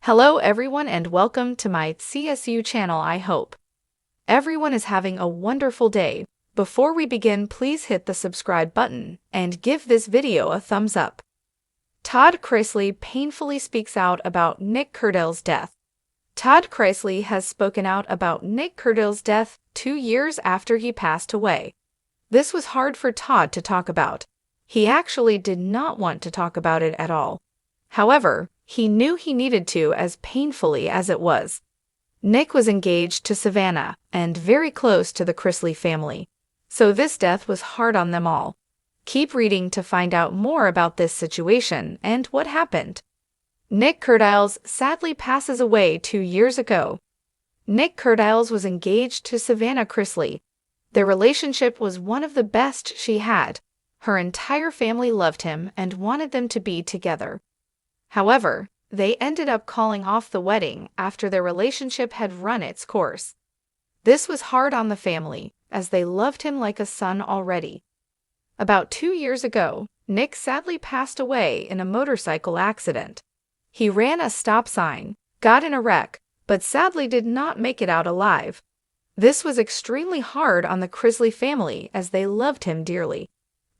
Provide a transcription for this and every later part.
Hello everyone and welcome to my CSU channel. I hope everyone is having a wonderful day. Before we begin, please hit the subscribe button and give this video a thumbs up. Todd Chrisley painfully speaks out about Nick Kerdiles' death. Todd Chrisley has spoken out about Nick Kerdiles' death 2 years after he passed away. This was hard for Todd to talk about. He actually did not want to talk about it at all. However, he knew he needed to, as painfully as it was. Nick was engaged to Savannah and very close to the Chrisley family, so this death was hard on them all. Keep reading to find out more about this situation and what happened. Nick Kerdiles sadly passes away 2 years ago. Nick Kerdiles was engaged to Savannah Chrisley. Their relationship was one of the best she had. Her entire family loved him and wanted them to be together. However, they ended up calling off the wedding after their relationship had run its course. This was hard on the family, as they loved him like a son already. About 2 years ago, Nick sadly passed away in a motorcycle accident. He ran a stop sign, got in a wreck, but sadly did not make it out alive. This was extremely hard on the Chrisley family as they loved him dearly.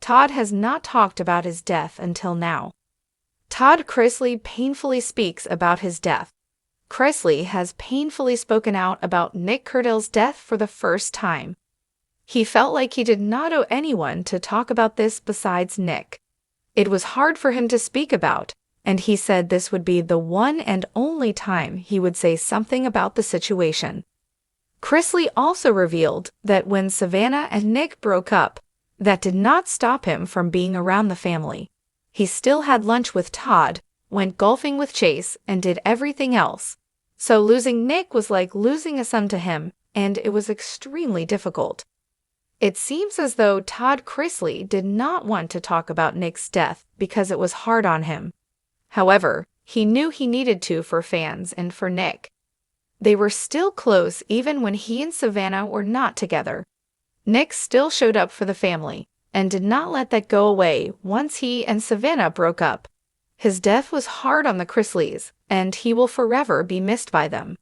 Todd has not talked about his death until now. Todd Chrisley painfully speaks about his death. Chrisley has painfully spoken out about Nick Kerdiles' death for the first time. He felt like he did not owe anyone to talk about this besides Nick. It was hard for him to speak about, and he said this would be the one and only time he would say something about the situation. Chrisley also revealed that when Savannah and Nick broke up, that did not stop him from being around the family. He still had lunch with Todd, went golfing with Chase, and did everything else. So losing Nick was like losing a son to him, and it was extremely difficult. It seems as though Todd Chrisley did not want to talk about Nick's death because it was hard on him. However, he knew he needed to for fans and for Nick. They were still close even when he and Savannah were not together. Nick still showed up for the family and did not let that go away once he and Savannah broke up. His death was hard on the Chrisleys, and he will forever be missed by them.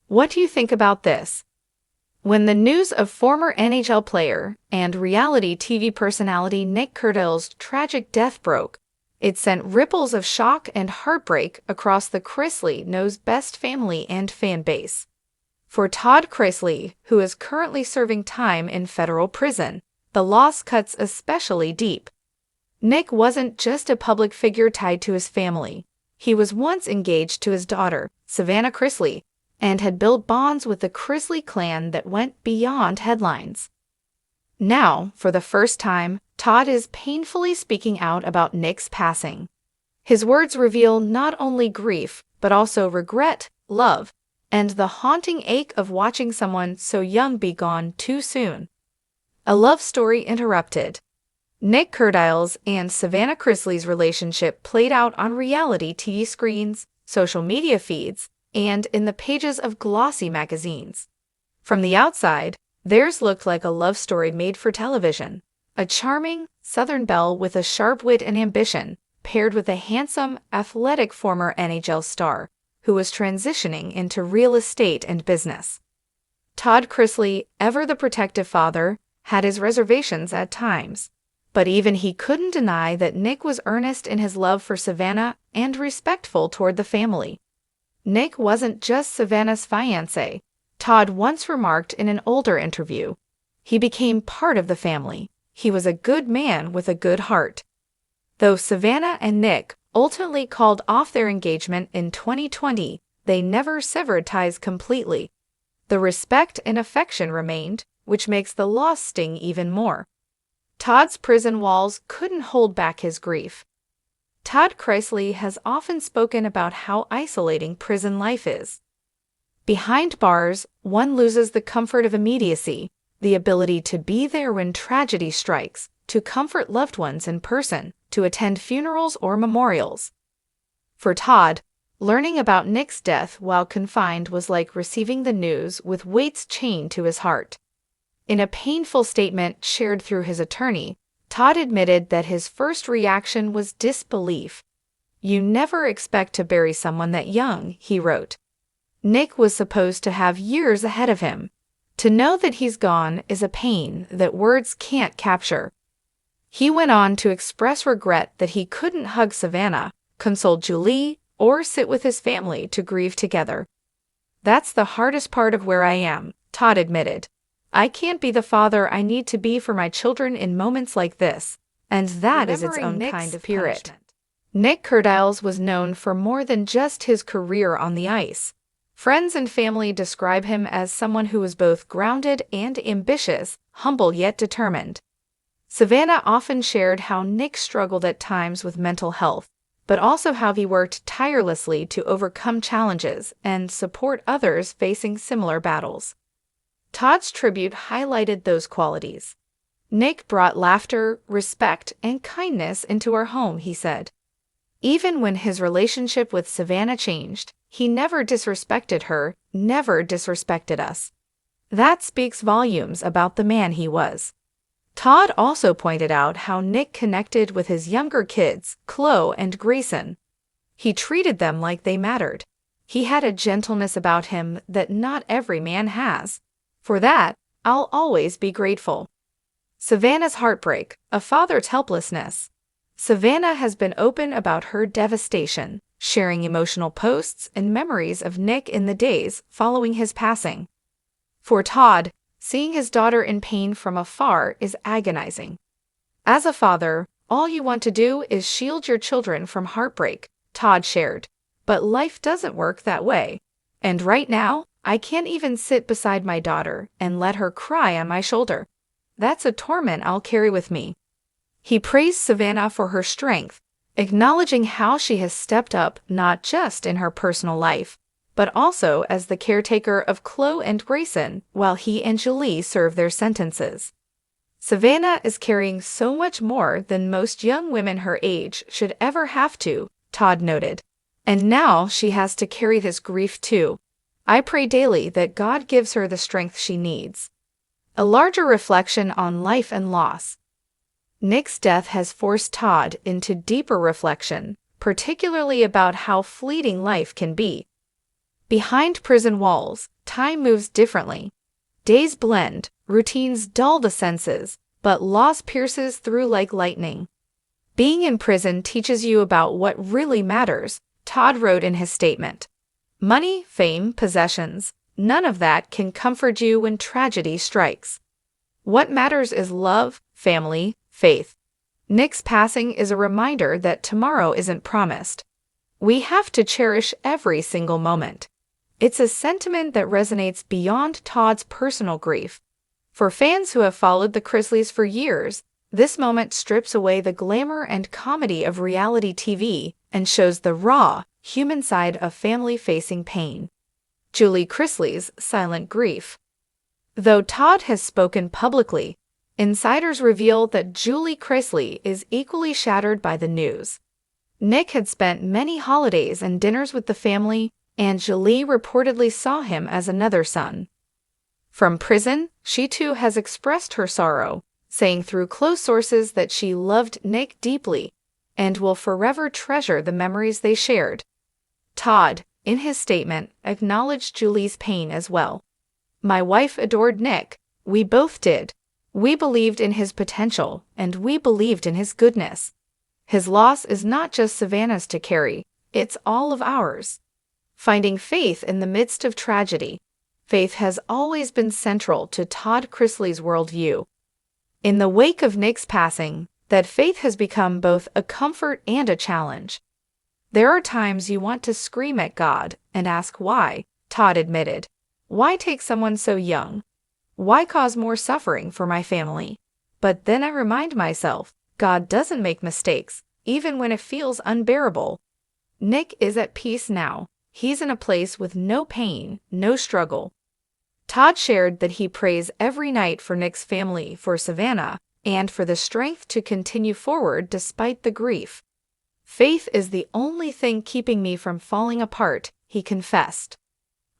What do you think about this? When the news of former NHL player and reality TV personality Nick Kerdiles' tragic death broke, it sent ripples of shock and heartbreak across the Chrisley knows best family and fan base. For Todd Chrisley, who is currently serving time in federal prison, the loss cuts especially deep. Nick wasn't just a public figure tied to his family. He was once engaged to his daughter, Savannah Chrisley, and had built bonds with the Chrisley clan that went beyond headlines. Now, for the first time, Todd is painfully speaking out about Nick's passing. His words reveal not only grief, but also regret, love, and the haunting ache of watching someone so young be gone too soon. A love story interrupted. Nick Kerdiles and Savannah Chrisley's relationship played out on reality TV screens, social media feeds, and in the pages of glossy magazines. From the outside, theirs looked like a love story made for television. A charming, Southern belle with a sharp wit and ambition, paired with a handsome, athletic former NHL star who was transitioning into real estate and business. Todd Chrisley, ever the protective father, had his reservations at times, but even he couldn't deny that Nick was earnest in his love for Savannah and respectful toward the family. Nick wasn't just Savannah's fiancé, Todd once remarked in an older interview. He became part of the family. He was a good man with a good heart. Though Savannah and Nick ultimately called off their engagement in 2020, they never severed ties completely. The respect and affection remained, which makes the loss sting even more. Todd's prison walls couldn't hold back his grief. Todd Chrisley has often spoken about how isolating prison life is. Behind bars, one loses the comfort of immediacy, the ability to be there when tragedy strikes, to comfort loved ones in person, to attend funerals or memorials. For Todd, learning about Nick's death while confined was like receiving the news with weights chained to his heart. In a painful statement shared through his attorney, Todd admitted that his first reaction was disbelief. "You never expect to bury someone that young," he wrote. Nick was supposed to have years ahead of him. To know that he's gone is a pain that words can't capture. He went on to express regret that he couldn't hug Savannah, console Julie, or sit with his family to grieve together. "That's the hardest part of where I am," Todd admitted. "I can't be the father I need to be for my children in moments like this, and that is its own kind of spirit." Nick Kerdiles was known for more than just his career on the ice. Friends and family describe him as someone who was both grounded and ambitious, humble yet determined. Savannah often shared how Nick struggled at times with mental health, but also how he worked tirelessly to overcome challenges and support others facing similar battles. Todd's tribute highlighted those qualities. "Nick brought laughter, respect, and kindness into our home," he said. Even when his relationship with Savannah changed, he never disrespected her, never disrespected us. That speaks volumes about the man he was. Todd also pointed out how Nick connected with his younger kids, Chloe and Grayson. He treated them like they mattered. He had a gentleness about him that not every man has. For that, I'll always be grateful. Savannah's heartbreak, a father's helplessness. Savannah has been open about her devastation, sharing emotional posts and memories of Nick in the days following his passing. For Todd, seeing his daughter in pain from afar is agonizing. "As a father, all you want to do is shield your children from heartbreak," Todd shared. "But life doesn't work that way. And right now, I can't even sit beside my daughter and let her cry on my shoulder. That's a torment I'll carry with me." He praised Savannah for her strength, acknowledging how she has stepped up not just in her personal life, but also as the caretaker of Chloe and Grayson while he and Julie serve their sentences. "Savannah is carrying so much more than most young women her age should ever have to," Todd noted. "And now she has to carry this grief too. I pray daily that God gives her the strength she needs." A larger reflection on life and loss. Nick's death has forced Todd into deeper reflection, particularly about how fleeting life can be. Behind prison walls, time moves differently. Days blend, routines dull the senses, but loss pierces through like lightning. "Being in prison teaches you about what really matters," Todd wrote in his statement. "Money, fame, possessions, none of that can comfort you when tragedy strikes. What matters is love, family, faith." Nick's passing is a reminder that tomorrow isn't promised. We have to cherish every single moment. It's a sentiment that resonates beyond Todd's personal grief. For fans who have followed the Chrisleys for years, this moment strips away the glamour and comedy of reality TV and shows the raw, human side of family-facing pain. Julie Chrisley's silent grief. Though Todd has spoken publicly, insiders reveal that Julie Chrisley is equally shattered by the news. Nick had spent many holidays and dinners with the family, and Julie reportedly saw him as another son. From prison, she too has expressed her sorrow, saying through close sources that she loved Nick deeply and will forever treasure the memories they shared. Todd, in his statement, acknowledged Julie's pain as well. "My wife adored Nick. We both did. We believed in his potential, and we believed in his goodness. His loss is not just Savannah's to carry, it's all of ours." Finding faith in the midst of tragedy. Faith has always been central to Todd Chrisley's worldview. In the wake of Nick's passing, that faith has become both a comfort and a challenge. "There are times you want to scream at God and ask why," Todd admitted. "Why take someone so young? Why cause more suffering for my family? But then I remind myself, God doesn't make mistakes, even when it feels unbearable." Nick is at peace now. He's in a place with no pain, no struggle. Todd shared that he prays every night for Nick's family, for Savannah, and for the strength to continue forward despite the grief. "Faith is the only thing keeping me from falling apart," he confessed.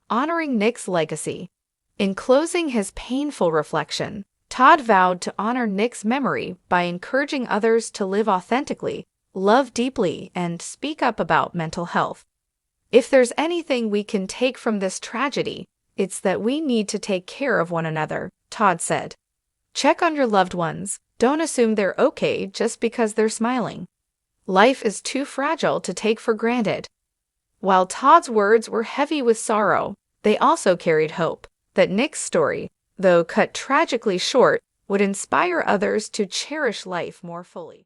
Honoring Nick's legacy. In closing his painful reflection, Todd vowed to honor Nick's memory by encouraging others to live authentically, love deeply, and speak up about mental health. If there's anything we can take from this tragedy, it's that we need to take care of one another, Todd said. Check on your loved ones. Don't assume they're okay just because they're smiling. Life is too fragile to take for granted. While Todd's words were heavy with sorrow, they also carried hope that Nick's story, though cut tragically short, would inspire others to cherish life more fully.